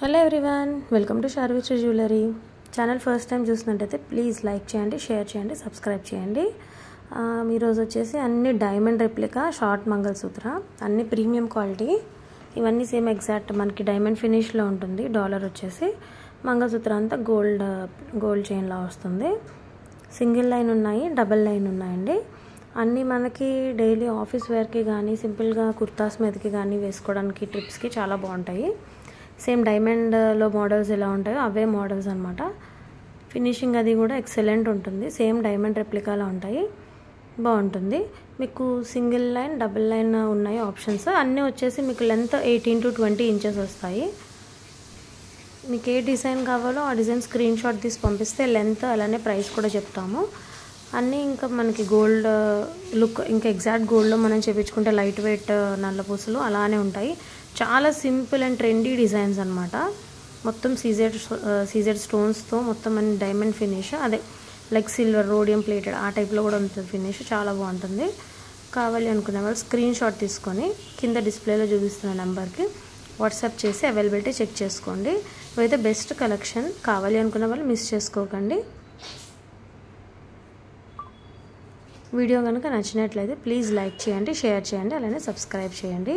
Hello everyone, welcome to Sharvishri jewellery channel. First time చూసినట్టయితే please like చేయండి, share చేయండి, subscribe చేయండి. ఈరోజు వచ్చేసి అన్ని డైమండ్ రెప్లికా షార్ట్ మంగళసూత్ర, అన్ని ప్రీమియం క్వాలిటీ. ఇవన్నీ సేమ్ ఎగ్జాక్ట్ మనకి డైమండ్ ఫినిష్లో ఉంటుంది. డాలర్ వచ్చేసి మంగళసూత్ర అంతా గోల్డ్ చైన్లా వస్తుంది. సింగిల్ లైన్ ఉన్నాయి, డబల్ లైన్ ఉన్నాయండి. అన్నీ మనకి డైలీ ఆఫీస్ వేర్కి కానీ సింపుల్గా కుర్తాస్ మీదకి కానీ వేసుకోవడానికి ట్రిప్స్కి చాలా బాగుంటాయి. సేమ్ డైమండ్లో మోడల్స్ ఎలా ఉంటాయో అవే మోడల్స్ అనమాట. ఫినిషింగ్ అది కూడా ఎక్సలెంట్ ఉంటుంది. సేమ్ డైమండ్ రెప్లికాలా ఉంటాయి, బాగుంటుంది. మీకు సింగిల్ లైన్, డబుల్ లైన్ ఉన్నాయి ఆప్షన్స్. అన్నీ వచ్చేసి మీకు లెంత్ 18 to 20 ఇంచెస్ వస్తాయి. మీకు ఏ డిజైన్ కావాలో ఆ డిజైన్ స్క్రీన్ షాట్ తీసి పంపిస్తే లెంత్ అలానే ప్రైస్ కూడా చెప్తాము. అన్నీ ఇంకా మనకి గోల్డ్ లుక్, ఇంకా ఎగ్జాక్ట్ గోల్డ్లో మనం చేయించుకుంటే లైట్ వెయిట్ నల్లపూసలు అలానే ఉంటాయి. చాలా సింపుల్ అండ్ ట్రెండీ డిజైన్స్ అనమాట. మొత్తం సీజెడ్ స్టోన్స్తో మొత్తం అన్ని డైమండ్ ఫినిష్, అదే లైక్ సిల్వర్ రోడియం ప్లేటెడ్ ఆ టైప్లో కూడా ఉంటుంది ఫినిష్. చాలా బాగుంటుంది. కావాలి అనుకునే వాళ్ళు స్క్రీన్ షాట్ తీసుకొని కింద డిస్ప్లేలో చూపిస్తున్న నెంబర్కి వాట్సాప్ చేసి అవైలబిలిటీ చెక్ చేసుకోండి. ఇవైతే బెస్ట్ కలెక్షన్. కావాలి అనుకునే వాళ్ళు మిస్ చేసుకోకండి. వీడియో కనుక నచ్చినట్లయితే ప్లీజ్ లైక్ చేయండి, షేర్ చేయండి, అలానే సబ్స్క్రైబ్ చేయండి.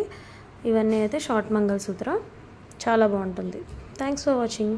ఇవన్నీ అయితే షార్ట్ మంగళసూత్ర చాలా బాగుంటుంది. Thanks for watching.